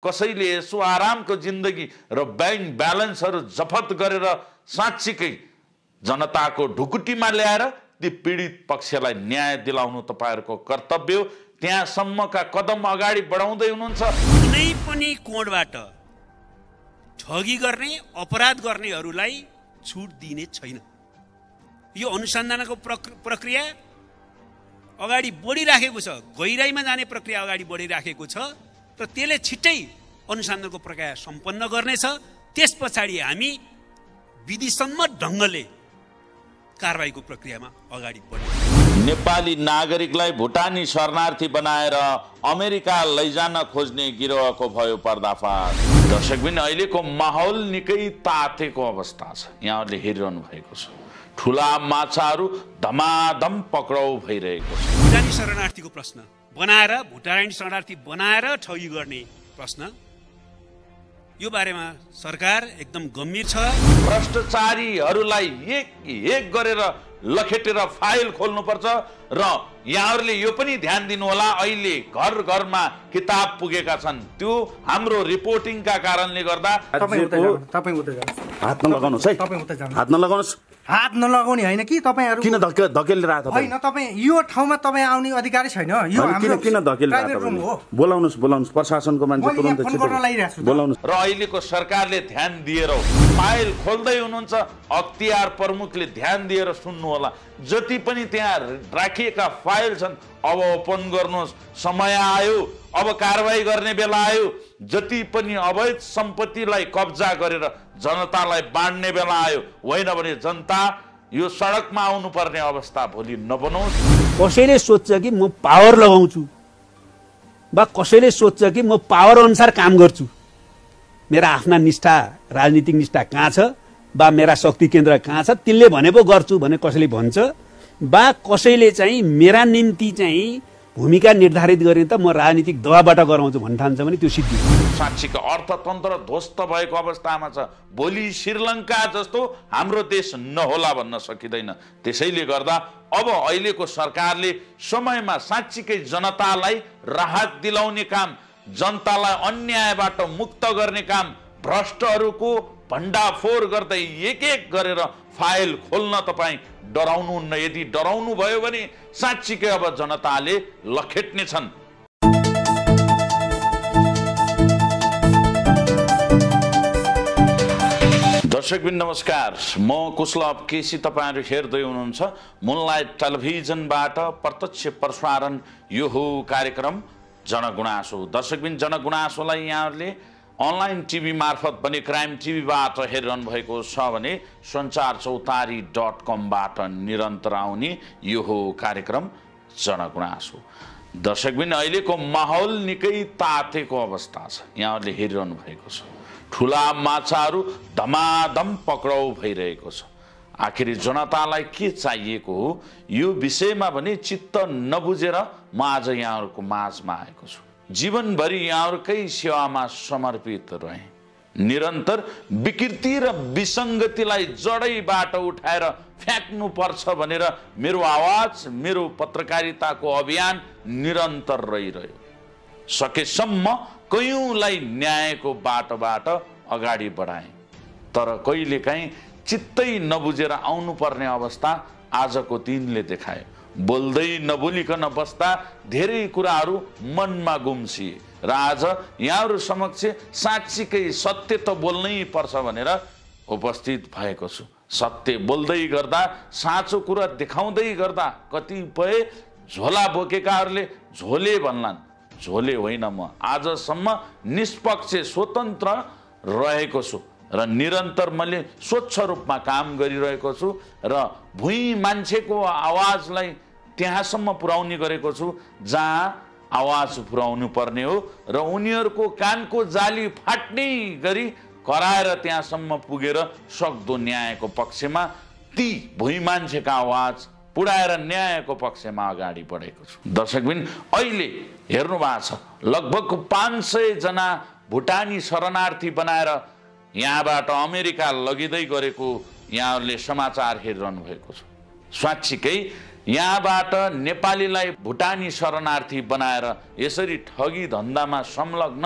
कसैले यसो आरामको जिन्दगी र बैंक ब्यालेन्सहरू जफत गरेर साँच्चीकै जनताको ढुकुटीमा ल्याएर ती पीडित पक्षलाई न्याय दिलाउनु तपाईहरुको कर्तव्य हो। त्यहाँसम्मका कदम अगाडि बढाउँदै हुनुहुन्छ। कुनै पनि कोणबाट ठगी गर्ने अपराध गर्नेहरूलाई छुट दिने छैन। यो अनुसन्धानको प्रक्रिया अगाडि बढिराखेको छ, गहिराईमा जाने प्रक्रिया अगाडि बढिराखेको छ र त्यसले छिट्टै अनुसन्धानको प्रक्रिया सम्पन्न गर्नेछ। त्यस पछाडि हामी विधिसम्मत ढङ्गले कारबाहीको प्रक्रियामा अगाडि बढ्छौँ। नेपाली नागरिकलाई भुटानी शरणार्थी बनाएर अमेरिका लैजान खोज्ने गिरोहको भयो पर्दाफास। दर्शकबिन, अहिलेको माहौल निकै तातेको अवस्था छ। यहाँहरूले हेरिरहनु भएको छ, ठुला माछाहरू धमाधम पक्राउ भइरहेको छ। भुटानी शरणार्थीको प्रश्न बनाएर, भुटानी शरणार्थी बनाएर ठगी गर्ने प्रश्न, यो बारेमा सरकार एकदम गम्भीर छ। भ्रष्टाचारीहरूलाई एक गरेर लखेटेर फाइल खोल्नुपर्छ र यहाँहरूले यो पनि ध्यान दिनु होला, अहिले घर घरमा किताब पुगेका छन्। त्यो हाम्रो रिपोर्टिङका कारणले गर्दा हात नलगाउनुस् है, हात नलगाउनुस्। हात नलगाउने होइन कि तपाईहरु किन धकेलिरहेको छ? हैन, तपाई यो ठाउँमा तपाई आउने अधिकारी छैन। यो हाम्रो किन धकेलिरहेको हो? बोलाउनुस् प्रशासनको मान्छे तुरुन्तै बोलाउनुस्। र अहिलेको सरकारले ध्यान दिएर फाइल खोल्दै हुनुहुन्छ। अख्तियार प्रमुखले ध्यान दिएर सुन्नु होला। जति पनि त्यहाँ राखिएका फाइल छन् अब ओपन गर्नुहोस्। समय आयो, अब कारबाही गर्ने बेला आयो। जति पनि अवैध सम्पत्तिलाई कब्जा गरेर जनतालाई बाँड्ने बेला आयो। होइन भने जनता यो सडकमा आउनु पर्ने अवस्था भोलि नबनोस्। कसैले सोच्छ कि म पावर लगाउँछु वा कसैले सोच्छ कि म पावर अनुसार काम गर्छु, मेरा आफ्ना निष्ठा, राजनीतिक निष्ठा कहाँ छ वा मेरा शक्ति केन्द्र कहाँ छ, त्यसले भने पो गर्छु भने कसैले भन्छ, वा कसैले चाहिँ मेरा निम्ति चाहिँ भूमिका निर्धारित गर्ने त म राजनीतिक दबावबाट गराउँछु भन्ने ठान्छ भने त्यो सिद्धि। साँच्चीको अर्थतन्त्र ध्वस्त भएको अवस्थामा छ। भोलि श्रीलङ्का जस्तो हाम्रो देश नहोला भन्न सकिँदैन। त्यसैले गर्दा अब अहिलेको सरकारले समयमा साँच्चीकै जनतालाई राहत दिलाउने काम, जनतालाई अन्यायबाट मुक्त गर्ने काम, भ्रष्टहरूको भण्डाफोर गर्दै एक गरेर फाइल खोल्न तपाईँ डराउनुहुन्न। यदि डराउनु भयो भने साँच्चीकै अब जनताले लखेट्ने छन्। दर्शकबिन नमस्कार, म कुशलभ केसी। तपाईहरु हेर्दै हुनुहुन्छ मुनलाइट टेलिभिजनबाट प्रत्यक्ष प्रसारण। यो हो कार्यक्रम जनगुनासो। दर्शकबिन, जनगुनासोलाई यहाँहरूले अनलाइन टिभी मार्फत पनि क्राइम टिभीबाट हेरिरहनु भएको छ भने सञ्चारचौतारी.com बाट निरन्तर आउने यो हो कार्यक्रम जनगुनासो। दर्शकबिन, अहिलेको माहौल निकै तातेको अवस्था छ। यहाँहरूले हेरिरहनु भएको छ, ठुला माछाहरू धमाधम पक्राउ भइरहेको छ। आखिर जनतालाई के चाहिएको हो, यो विषयमा भने चित्त नबुझेर म आज यहाँहरूको माझमा आएको छु। जीवनभरि यहाँहरूकै सेवामा समर्पित रहे। निरन्तर विकृति र विसङ्गतिलाई जडैबाट उठाएर फ्याँक्नु पर्छ भनेर मेरो आवाज, मेरो पत्रकारिताको अभियान निरन्तर रहिरह्यो। सकेसम्म कयौंलाई न्यायको बाटोबाट अगाडि बढाएँ, तर कहिलेकाहीँ चित्तै नबुझेर आउनुपर्ने अवस्था आजको दिनले देखायो। बोल्दै नबोलिकन बस्दा धेरै कुराहरू मनमा गुम्सिए र आज यहाँहरू समक्ष साँच्चीकै सत्य त बोल्नै पर्छ भनेर उपस्थित भएको छु। सत्य बोल्दै गर्दा, साँचो कुरा देखाउँदै गर्दा कतिपय झोला बोकेकाहरूले झोले भन्लान्। झोले होइन, म आजसम्म निष्पक्ष स्वतन्त्र रहेको छु र निरन्तर मैले स्वच्छ रूपमा काम गरिरहेको छु र भुइँ मान्छेको आवाजलाई त्यहाँसम्म पुर्याउने गरेको छु जहाँ आवाज पुर्याउनु पर्ने हो र उनीहरूको कानको जाली फाट्ने गरी कराएर त्यहाँसम्म पुगेर सक्दो न्यायको पक्षमा ती भुइँ मान्छेका आवाज पुर्याएर न्यायको पक्षमा अगाडि बढेको छु। दर्शकबिन, अहिले हेर्नु भएको छ लगभग 500 जना भुटानी शरणार्थी बनाएर यहाँबाट अमेरिका लगिँदै गरेको यहाँहरूले समाचार हेरिरहनु भएको छ। साँच्चीकै यहाँबाट नेपालीलाई भुटानी शरणार्थी बनाएर यसरी ठगी धन्दामा संलग्न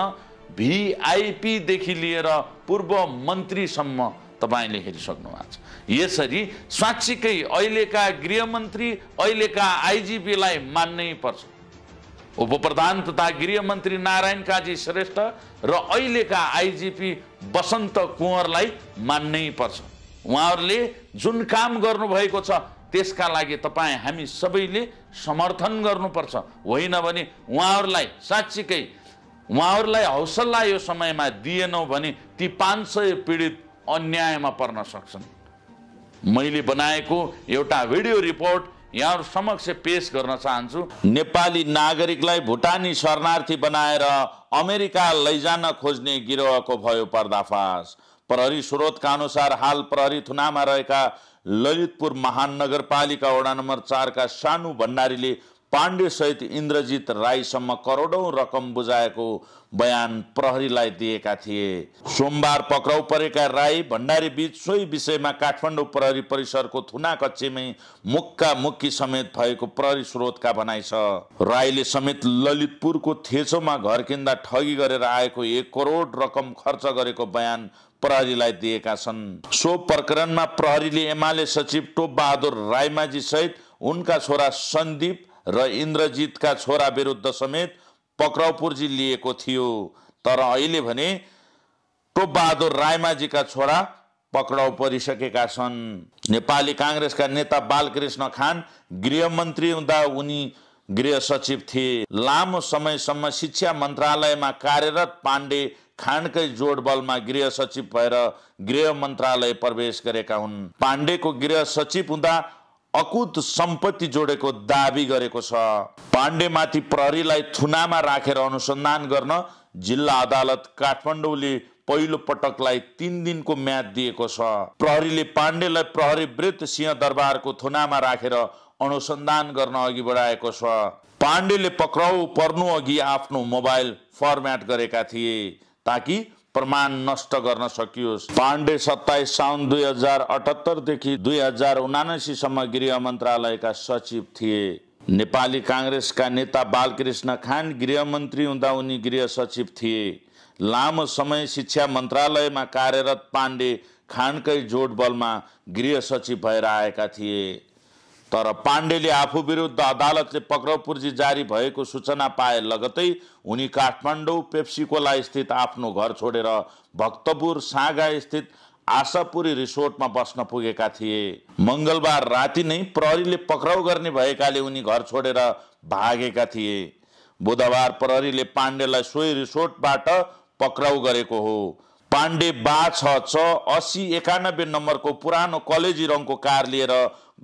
VIP देखि लिएर पूर्व मन्त्रीसम्म तपाईले हेरिसक्नु भएको छ। यसरी साँच्चीकै अहिलेका गृहमन्त्री अहिलेका IGP लाई मान्नै पर्छ। उपप्रधान तथा गृहमन्त्री नारायण काजी श्रेष्ठ र अहिलेका IGP बसन्त कुँवरलाई मान्नै पर्छ। उहाँहरूले जुन काम गर्नुभएको छ त्यसका लागि तपाईँ हामी सबैले समर्थन गर्नुपर्छ। होइन भने उहाँहरूलाई साँच्चीकै उहाँहरूलाई हौसला यो समयमा दिएनौँ भने ती 500 पीडित अन्यायमा पर्न सक्छन्। मैले बनाएको एउटा भिडियो रिपोर्ट यहाँहरु समक्ष पेश गर्न चाहन्छु। नेपाली नागरिकलाई भुटानी शरणार्थी बनाएर अमेरिका लैजान खोज्ने गिरोहको भयो पर्दाफास। प्रहरी स्रोतका अनुसार हाल प्रहरी थुनामा रहेका ललितपुर महानगरपालिका वडा नम्बर 4 का सानु भण्डारीले पाण्डे सहित इन्द्रजित राईसम्म करोडौं रकम बुझाएको बयान प्रहरीलाई दिएका थिए। सोमबार पक्राउ परेका राई भण्डारी बीच सोही विषयमा काठमाडौँ प्रहरी परिसरको थुना कक्षेमै मुक्का मुक्की समेत भएको प्रहरी स्रोतका भनाइ छ। राईले समेत ललितपुरको थेचोमा घर किन्दा ठगी गरेर आएको 1 करोड रकम खर्च गरेको बयान प्रहरीलाई दिएका छन्। सो प्रकरणमा प्रहरीले एमाले सचिव टोप बहादुर राईमाझी सहित उनका छोरा सन्दीप र इन्द्रजितका छोरा विरुद्ध समेत पक्राउ पूर्जी लिएको थियो। तर अहिले भने टोप बहादुर राईमाझीका छोरा पक्राउ परिसकेका छन्। नेपाली कांग्रेसका नेता बालकृष्ण खान गृहमन्त्री हुँदा उनी गृह सचिव थिए। लामो समयसम्म शिक्षा मन्त्रालयमा कार्यरत पाण्डे खानकै जोडबलमा गृह सचिव भएर गृह मन्त्रालय प्रवेश गरेका हुन्। पाण्डेको गृह सचिव हुँदा अकुत सम्पत्ति जोडेको दाबी गरेको छ। पाण्डेमाथि प्रहरीलाई थुनामा राखेर अनुसन्धान गर्न जिल्ला अदालत काठमाडौँले पहिलो पटकलाई 3 दिनको म्याद दिएको छ। प्रहरीले पाण्डेलाई प्रहरी वृत्त सिंह दरबारको थुनामा राखेर अनुसन्धान गर्न अघि बढाएको छ। पाण्डेले पक्राउ पर्नु अघि आफ्नो मोबाइल फर्म्याट गरेका थिए ताकि प्रमाण नष्ट गर्न सकियोस्। पाण्डे 27 साउन 2078 देखि 2079 सम्म गृह मन्त्रालयका सचिव थिए। नेपाली कांग्रेसका नेता बालकृष्ण खान गृहमन्त्री हुँदा उनी गृह सचिव थिए। लामो समय शिक्षा मन्त्रालयमा कार्यरत पाण्डे खानकै जोडबलमा गृह सचिव भएर आएका थिए। तर पाण्डेले आफू विरुद्ध अदालतले पक्राउ पूर्जी जारी भएको सूचना पाए लगतै उनी काठमाडौँ पेप्सीकोला स्थित आफ्नो घर छोडेर भक्तपुर सागा स्थित आशापुरी रिसोर्टमा बस्न पुगेका थिए। मंगलबार राति नै प्रहरीले पक्राउ गर्ने भएकाले उनी घर छोडेर भागेका थिए। बुधबार प्रहरीले पाण्डेलाई सोही रिसोर्टबाट पक्राउ गरेको हो। पाण्डे 6/8091 नम्बरको पुरानो कलेजी रङको कार लिएर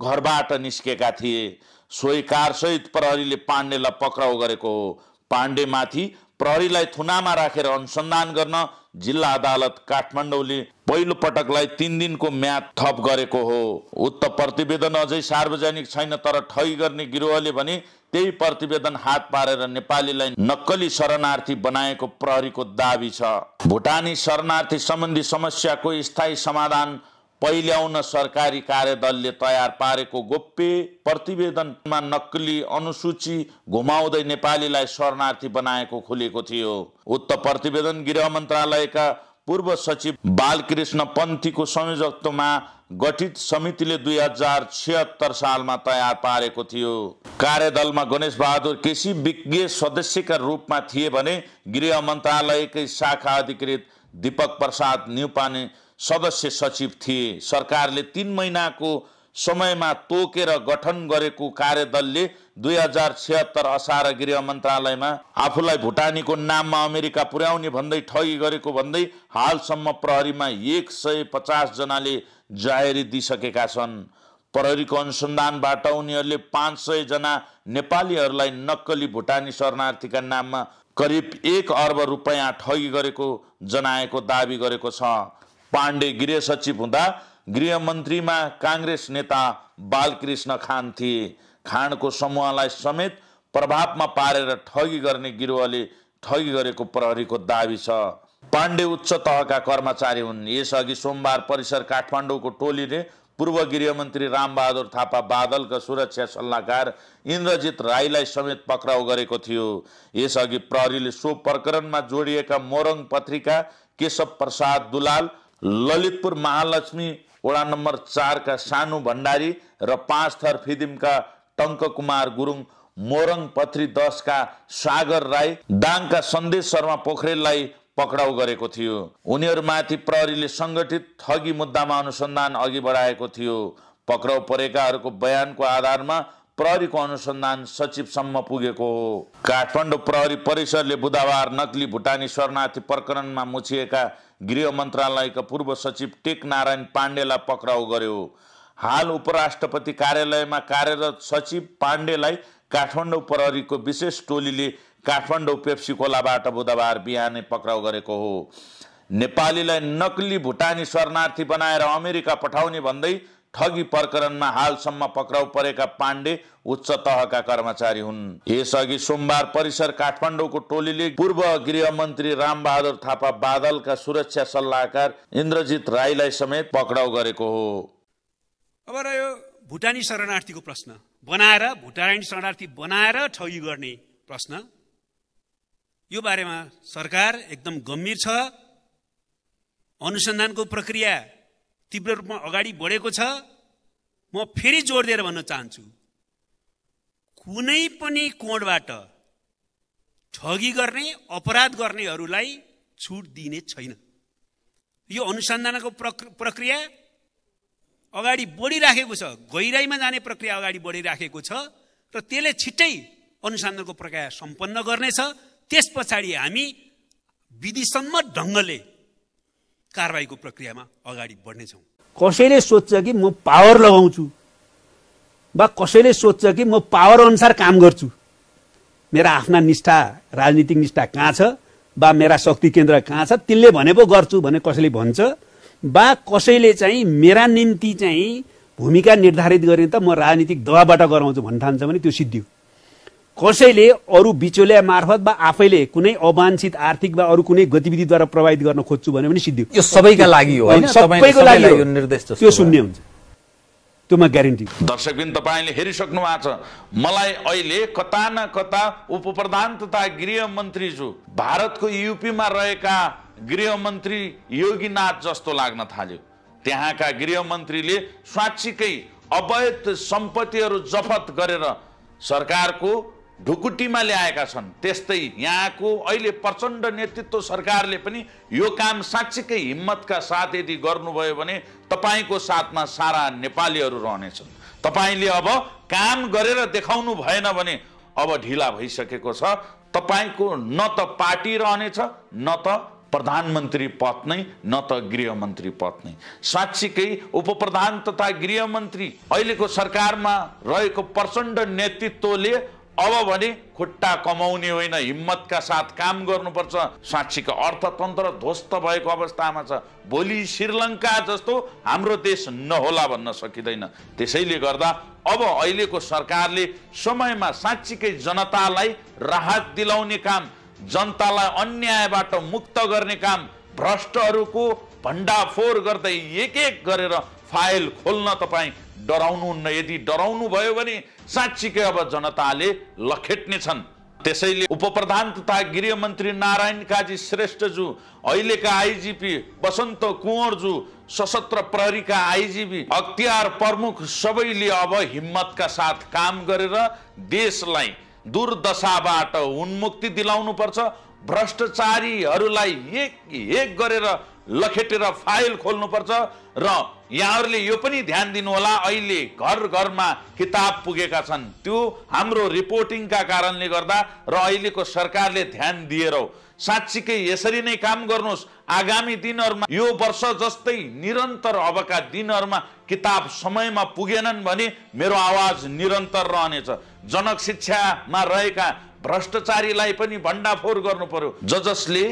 घरबाट निस्केका थिए। सोही कार सहित प्रहरीले पाण्डेलाई पक्राउ गरेको हो। पाण्डेमाथि प्रहरीलाई थुनामा राखेर अनुसन्धान गर्न जिल्ला अदालत काठमाडौँले पहिलो पटकलाई 3 दिनको म्याद थप गरेको हो। उक्त प्रतिवेदन अझै सार्वजनिक छैन, तर ठगी गर्ने गिरोहले भने त्यही प्रतिवेदन हात पारेर नेपालीलाई नक्कली शरणार्थी बनाएको प्रहरीको दाबी छ। भुटानी शरणार्थी सम्बन्धी समस्याको स्थायी समाधान पहिल्याउन सरकारी कार्यदलले तयार पारेको गोप्य प्रतिवेदनमा नक्कली अनुसूची घुमाउँदै नेपालीलाई शरणार्थी बनाएको खुलेको थियो। उक्त प्रतिवेदन गृह मन्त्रालयका पूर्व सचिव बालकृष्ण पन्थीको संयोजकत्वमा गठित समितिले 2076 सालमा तयार पारेको थियो। कार्यदलमा गणेश बहादुर केसी विज्ञ सदस्यका रूपमा थिए भने गृह मन्त्रालयकै शाखा अधिकृत दीपक प्रसाद न्युपाने सदस्य सचिव थिए। सरकारले 3 महिनाको समयमा तोकेर गठन गरेको कार्यदलले 2076 असार गृह मन्त्रालयमा आफूलाई भुटानीको नाममा अमेरिका पुर्याउने भन्दै ठगी गरेको भन्दै हालसम्म प्रहरीमा 150 जनाले जाहेरी दिइसकेका छन्। प्रहरीको अनुसन्धानबाट उनीहरूले 500 जना नेपालीहरूलाई नक्कली भुटानी शरणार्थीका नाममा करिब 1 अर्ब रुपैयाँ ठगी गरेको जनाएको दाबी गरेको छ। पाण्डे गृह सचिव हुँदा गृह मन्त्रीमा कांग्रेस नेता बालकृष्ण खान थिए। खानको समूहलाई समेत प्रभावमा पारेर ठगी गर्ने गिरोहले ठगी गरेको प्रहरीको दाबी छ। पाण्डे उच्च तहका कर्मचारी हुन्। यसअघि सोमबार परिसर काठमाडौँको टोलीले पूर्व गृहमन्त्री रामबहादुर थापा बादलका सुरक्षा सल्लाहकार इन्द्रजित राईलाई समेत पक्राउ गरेको थियो। यसअघि प्रहरीले सो प्रकरणमा जोडिएका मोरङ पत्रिका, केशव प्रसाद दुलाल, ललितपुर महालक्ष्मी वडा नम्बर 4 का सानु भण्डारी र 5 थर फिदिमका टङ्क कुमार गुरुङ, मोरङ पत्री 10 का सागर राई, दाङका सन्देश शर्मा पोखरेललाई पक्राउ गरेको थियो। उनीहरूमाथि प्रहरीले संगठित ठगी मुद्दामा अनुसन्धान अघि बढाएको थियो। पक्राउ परेकाहरूको बयानको आधारमा प्रहरीको अनुसन्धान सचिवसम्म पुगेको हो। काठमाडौँ प्रहरी परिसरले बुधबार नक्ली भुटानी शरणार्थी प्रकरणमा मुछिएका गृह मन्त्रालयका पूर्व सचिव टेक नारायण पाण्डेलाई पक्राउ गर्यो। हाल उपराष्ट्रपति कार्यालयमा कार्यरत सचिव पाण्डेलाई काठमाडौँ प्रहरीको विशेष टोलीले काठमाडौँ पेप्सी खोलाबाट बुधबार बिहानै पक्राउ गरेको हो। नेपालीलाई नक्ली भुटानी शरणार्थी बनाएर अमेरिका पठाउने भन्दै ठगी प्रकरणमा हालसम्म पक्राउ परेका पाण्डे उच्च तहका कर्मचारी हुन्। यसअघि सोमबार परिसर काठमाडौँको टोलीले पूर्व गृहमन्त्री रामबहादुर थापा बादलका सुरक्षा सल्लाहकार इन्द्रजित राईलाई समेत पक्राउ गरेको हो। अब रह्यो भुटानी शरणार्थीको प्रश्न, भुटानी शरणार्थी बनाएर ठगी गर्ने प्रश्न। यो बारेमा सरकार एकदम गम्भीर छ। अनुसन्धानको प्रक्रिया तीव्र रूपमा अगाडि बढेको छ। म फेरि जोड दिएर भन्न चाहन्छु, कुनै पनि कोणबाट ठगी गर्ने, अपराध गर्नेहरूलाई छुट दिने छैन। यो अनुसन्धानको प्रक्रिया अगाडि बढिराखेको छ, गहिराईमा जाने प्रक्रिया अगाडि बढिराखेको छ र त्यसले छिट्टै अनुसन्धानको प्रक्रिया सम्पन्न गर्नेछ। त्यस पछाडि हामी विधिसम्मत ढङ्गले कारबाहीको प्रक्रियामा अगाडि बढ्नेछौँ। कसैले सोध्छ कि म पावर लगाउँछु वा कसैले सोध्छ कि म पावर अनुसार काम गर्छु, मेरा आफ्ना निष्ठा, राजनीतिक निष्ठा कहाँ छ वा मेरा शक्ति केन्द्र कहाँ छ, तिनले भने पो गर्छु भने कसैले भन्छ, वा कसैले चाहिँ मेरा निम्ति चाहिँ भूमिका निर्धारित गर्ने त म राजनीतिक दबावबाट गराउँछु भन्न ठान्छ भने त्यो सिद्धियो। कसैले अरू बिचौलिया मार्फत वा आफैले कुनै अवांछित आर्थिक वा अरू कुनै गतिविधिद्वारा प्रभावित गर्न खोज्छु भने पनि सिद्धियो। यो सबैका लागि हो हैन, सबैको लागि यो निर्देश जस्तो त्यो शून्य हुन्छ, त्यो म ग्यारेन्टी। दर्शकबिन तपाईले हेरिसक्नु भएको छ। मलाई अहिले कता न कता उपप्रधान तथा गृहमन्त्री जो भारतको यूपीमा रहेका गृहमन्त्री योगीनाथ जस्तो लाग्न थाल्यो। त्यहाँका गृहमन्त्रीले साँच्चीकै अवैध सम्पत्तिहरू जफत गरेर सरकारको ढुकुटीमा ल्याएका छन्। त्यस्तै यहाँको अहिले प्रचण्ड नेतृत्व सरकारले पनि यो काम साँच्चीकै हिम्मतका साथ यदि गर्नुभयो भने तपाईको साथमा सारा नेपालीहरू रहनेछन्। तपाईले अब काम गरेर देखाउनु भएन भने अब ढिला भइसकेको छ। तपाईको न त पार्टी रहनेछ, न त प्रधानमन्त्री पद नै, न त गृहमन्त्री पद नै। साँच्चीकै उपप्रधान तथा गृहमन्त्री अहिलेको सरकारमा रहेको प्रचण्ड नेतृत्वले अब भने खुट्टा कमाउने होइन, हिम्मतका साथ काम गर्नुपर्छ। साँच्चीको अर्थतन्त्र ध्वस्त भएको अवस्थामा छ। भोलि श्रीलङ्का जस्तो हाम्रो देश नहोला भन्न सकिँदैन। त्यसैले गर्दा अब अहिलेको सरकारले समयमा साँच्चीकै जनतालाई राहत दिलाउने काम, जनतालाई अन्यायबाट मुक्त गर्ने काम, भ्रष्टहरूको भण्डाफोर गर्दै एक एक गरेर फाइल खोल्न तपाईँ डराउनुहुन्न। यदि डराउनु भयो भने साँच्चीकै अब जनताले लखेट्नेछन्। त्यसैले उपप्रधान तथा गृहमन्त्री नारायण काजी श्रेष्ठज्यू, अहिलेका आइजिपी बसन्त कुँवरज्यू, सशस्त्र प्रहरीका आइजिपी अख्तियार प्रमुख सबैले अब हिम्मतका साथ काम गरेर देशलाई दुर्दशाबाट उन्मुक्ति दिलाउनु पर्छ। भ्रष्टाचारीहरूलाई एक एक गरेर लखेटेर फाइल खोल्नुपर्छ। र यहाँहरूले यो पनि ध्यान दिनुहोला, अहिले घर घरमा किताब पुगेका छन्। त्यो हाम्रो रिपोर्टिङका कारणले गर्दा र अहिलेको सरकारले ध्यान दिएर हो। साँच्चीकै यसरी नै काम गर्नुहोस्। आगामी दिनहरूमा यो वर्ष जस्तै निरन्तर अबका दिनहरूमा किताब समयमा पुगेनन् भने मेरो आवाज निरन्तर रहनेछ। जनक शिक्षामा रहेका भ्रष्टाचारीलाई पनि भण्डाफोर गर्नु पर्यो। जसले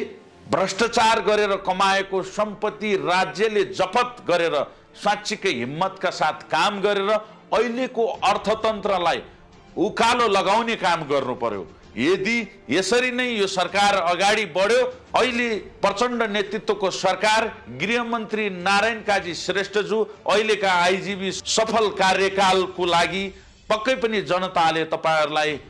भ्रष्टाचार गरेर कमाएको सम्पत्ति राज्यले जफत गरेर साँच्चीकै हिम्मतका साथ काम गरेर अहिलेको अर्थतन्त्रलाई उकालो लगाउने काम गर्नु पर्यो। यदि यसरी नै यो सरकार अगाडि बढ्यो, अहिले प्रचण्ड नेतृत्वको सरकार, गृहमन्त्री नारायण काजी श्रेष्ठज्यू, अहिलेका आइजिबी सफल कार्यकालको लागि पक्कै पनि जनताले तपाईहरुलाई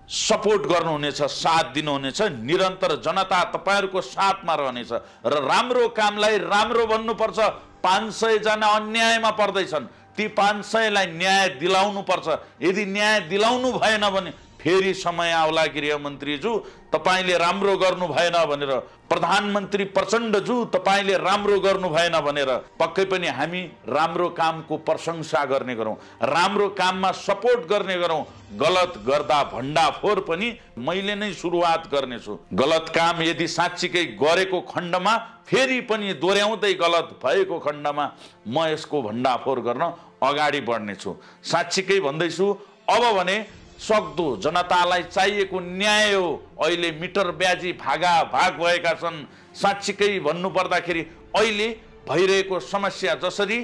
सपोर्ट गर्नुहुनेछ, साथ दिनुहुनेछ। निरन्तर जनता तपाईहरुको साथमा रहनेछ र राम्रो कामलाई राम्रो भन्नुपर्छ। 500 जना अन्यायमा पर्दैछन्, ती 500 लाई न्याय दिलाउनु पर्छ। यदि न्याय दिलाउनु भएन भने फेरि समय आउला गृहमन्त्रीज्यू, तपाईले राम्रो गर्नु भएन भनेर, प्रधानमन्त्री प्रचण्डज्यू तपाईले राम्रो गर्नु भएन भनेर पक्कै पनि हामी राम्रो कामको प्रशंसा गर्ने गरौँ, राम्रो काममा सपोर्ट गर्ने गरौँ। गलत गर्दा भण्डाफोर पनि मैले नै सुरुवात गर्नेछु। गलत काम यदि साँच्चीकै गरेको खण्डमा फेरि पनि दोहोर्याउँदै गलत भएको खण्डमा म यसको भण्डाफोर गर्न अगाडि बढ्नेछु। साँच्चीकै भन्दैछु, अब भने सक्दो जनतालाई चाहिएको न्याय हो। अहिले मिटर ब्याजी भागाभाग भएका छन्। साँच्चीकै भन्नुपर्दाखेरि अहिले भइरहेको समस्या, जसरी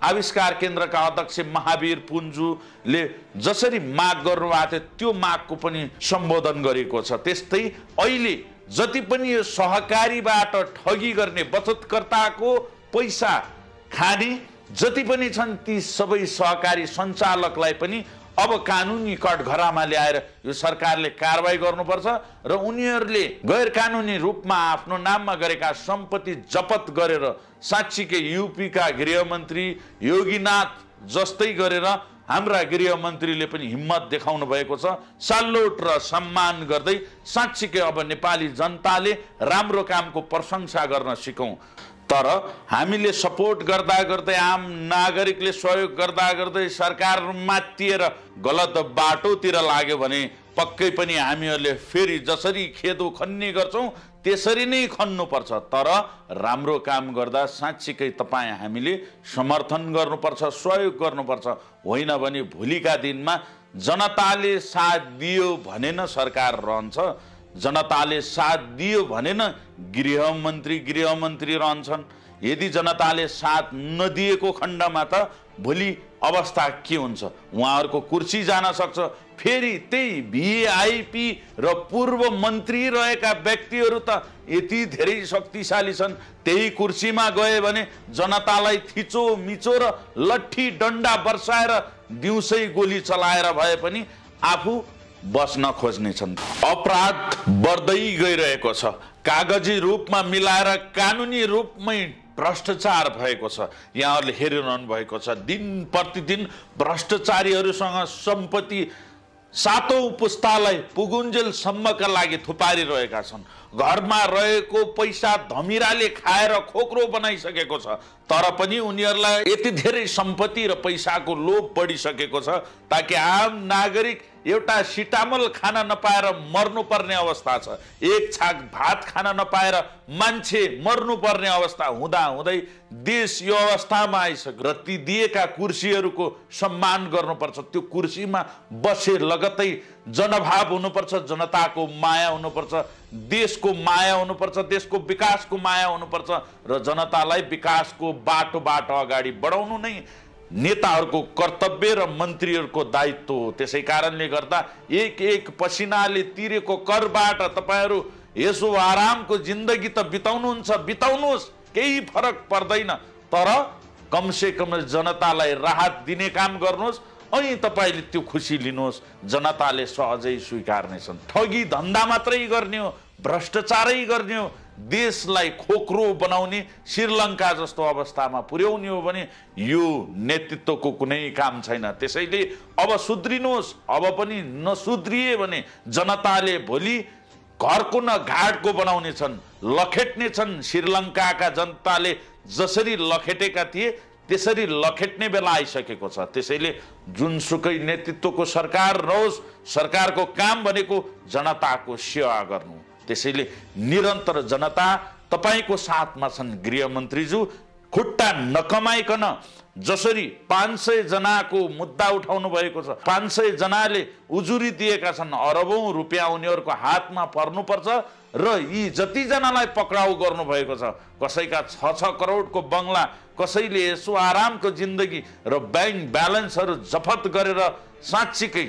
आविष्कार केन्द्रका अध्यक्ष महावीर पुन्जुले जसरी माग गर्नुभएको थियो त्यो मागको पनि सम्बोधन गरेको छ, त्यस्तै अहिले जति पनि यो सहकारीबाट ठगी गर्ने, बचतकर्ताको पैसा खाने जति पनि छन् ती सबै सहकारी सञ्चालकलाई पनि अब कानुनी कठघरामा ल्याएर यो सरकारले कारबाही गर्नुपर्छ र उनीहरूले गैर कानुनी रूपमा आफ्नो नाममा गरेका सम्पत्ति जपत गरेर साँच्चीकै यूपीका गृहमन्त्री योगीनाथ जस्तै गरेर हाम्रा गृहमन्त्रीले पनि हिम्मत देखाउनु भएको छ। सल्युट र सम्मान गर्दै साँच्चीकै अब नेपाली जनताले राम्रो कामको प्रशंसा गर्न सिकौँ। तर हामीले सपोर्ट गर्दा गर्दै, आम नागरिकले सहयोग गर्दा गर्दै सरकार मात्तिएर गलत बाटोतिर लाग्यो भने पक्कै पनि हामीहरूले फेरि जसरी खेदो खन्ने गर्छौँ त्यसरी नै खन्नुपर्छ। तर राम्रो काम गर्दा साँच्चीकै तपाईँ हामीले समर्थन गर्नुपर्छ, सहयोग गर्नुपर्छ। होइन भने भोलिका दिनमा जनताले साथ दियो भने न सरकार रहन्छ, जनताले साथ दियो भने न गृहमन्त्री रहन्छन्। यदि जनताले साथ नदिएको खण्डमा त भोलि अवस्था के हुन्छ? उहाँहरूको कुर्सी जान सक्छ। फेरि त्यही भिआइपी र पूर्व मन्त्री रहेका व्यक्तिहरू त यति धेरै शक्तिशाली छन्, त्यही कुर्सीमा गए भने जनतालाई थिचो मिचो र लट्ठी डन्डा बर्साएर दिउँसै गोली चलाएर भए पनि आफू बस्न खोज्नेछन्। अपराध बढ्दै गइरहेको छ, कागजी रूपमा मिलाएर कानुनी रूपमै भ्रष्टाचार भएको छ। यहाँहरूले हेरिरहनु भएको छ, दिन प्रतिदिन भ्रष्टाचारीहरूसँग सम्पत्ति सातौं पुस्तालाई पुगुन्जेलसम्मका लागि थुपारिरहेका छन्। घरमा रहेको पैसा धमिराले खाएर खोक्रो बनाइसकेको छ, तर पनि उनीहरूलाई यति धेरै सम्पत्ति र पैसाको लोभ बढिसकेको छ ताकि आम नागरिक एउटा सिटामल खान नपाएर मर्नुपर्ने अवस्था छ। एक छाक भात खान नपाएर मान्छे मर्नुपर्ने अवस्था हुँदा हुँदै देश यो अवस्थामा आइसक्यो र ती दिएका कुर्सीहरूको सम्मान गर्नुपर्छ। त्यो कुर्सीमा बसे लगतै जनभाव हुनुपर्छ, जनताको माया हुनुपर्छ, देशको माया हुनुपर्छ, देशको विकासको माया हुनुपर्छ र जनतालाई विकासको बाटोबाट अगाडि बढाउनु नै नेताहरूको कर्तव्य र मन्त्रीहरूको दायित्व हो। त्यसै कारणले गर्दा एक एक पसिनाले तिरेको करबाट तपाईहरू यसो आरामको जिन्दगी त बिताउनुहुन्छ, बिताउनुहोस्, केही फरक पर्दैन, तर कमसे कम जनतालाई राहत दिने काम गर्नुहोस् अनि तपाईले त्यो खुसी लिनुहोस्। जनताले सहजै स्वीकार्नेछन्। ठगी धन्दा मात्रै गर्ने हो, भ्रष्टाचारै गर्ने हो, देशलाई खोक्रो बनाउने श्रीलङ्का जस्तो अवस्थामा पुर्याउने हो भने यो नेतृत्वको कुनै काम छैन। त्यसैले अब सुध्रिनुहोस्। अब पनि नसुध्रिए भने जनताले भोलि घरको न घाटको बनाउने छन्, लखेट्ने छन्। श्रीलङ्काका जनताले जसरी लखेटेका थिए त्यसरी लखेट्ने बेला आइसकेको छ। त्यसैले जुनसुकै नेतृत्वको सरकार रहोस्, सरकारको काम भनेको जनताको सेवा गर्नु। त्यसैले निरन्तर जनता तपाईको साथमा छन्। गृहमन्त्रीज्यू खुट्टा नकमाइकन जसरी 500 जनाको मुद्दा उठाउनु भएको छ, 500 जनाले उजुरी दिएका छन्, अरबौं रुपियाँ उनीहरूको हातमा पर्नुपर्छ र यी जतिजनालाई पक्राउ गर्नुभएको छ, कसैका 6-6 करोडको बङ्गला, कसैले यसो आरामको जिन्दगी र ब्याङ्क ब्यालेन्सहरू जफत गरेर साँच्चीकै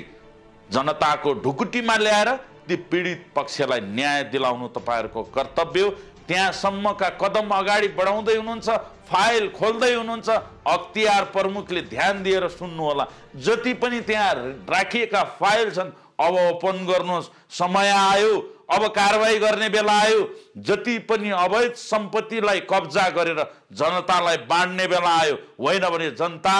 जनताको ढुकुटीमा ल्याएर ती पीडित पक्षलाई न्याय दिलाउनु तपाईहरुको कर्तव्य हो। त्यहाँसम्मका कदम अगाडि बढाउँदै हुनुहुन्छ, फाइल खोल्दै हुनुहुन्छ। अख्तियार प्रमुखले ध्यान दिएर सुन्नु होला। जति पनि त्यहाँ राखिएका फाइल छन् अब ओपन गर्नुहोस्। समय आयो, अब कारबाही गर्ने बेला आयो। जति पनि अवैध सम्पत्तिलाई कब्जा गरेर जनतालाई बाँड्ने बेला आयो। होइन भने जनता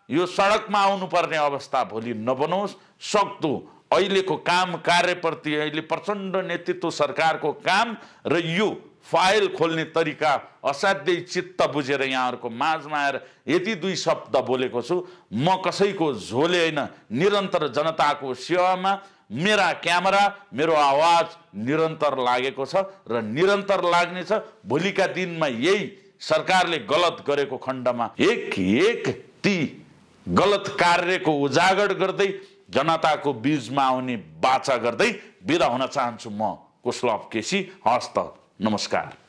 यो सडकमा आउनुपर्ने अवस्था भोलि नबनोस्। सक्दो अहिलेको काम कार्यप्रति अहिले प्रचण्ड नेतृत्व सरकारको काम र यो फाइल खोल्ने तरिका असाध्यै चित्त बुझेर यहाँहरूको माझमा आएर यति दुई शब्द बोलेको छु। म कसैको झोले होइन, निरन्तर जनताको सेवामा मेरा क्यामेरा मेरो आवाज निरन्तर लागेको छ र निरन्तर लाग्नेछ। भोलिका दिनमा यही सरकारले गलत गरेको खण्डमा एक ती गलत कार्यको उजागर गर्दै जनताको बीचमा आउने बाचा गर्दै बिदा हुन चाहन्छु। म कुशलभ केसी। हस्त नमस्कार।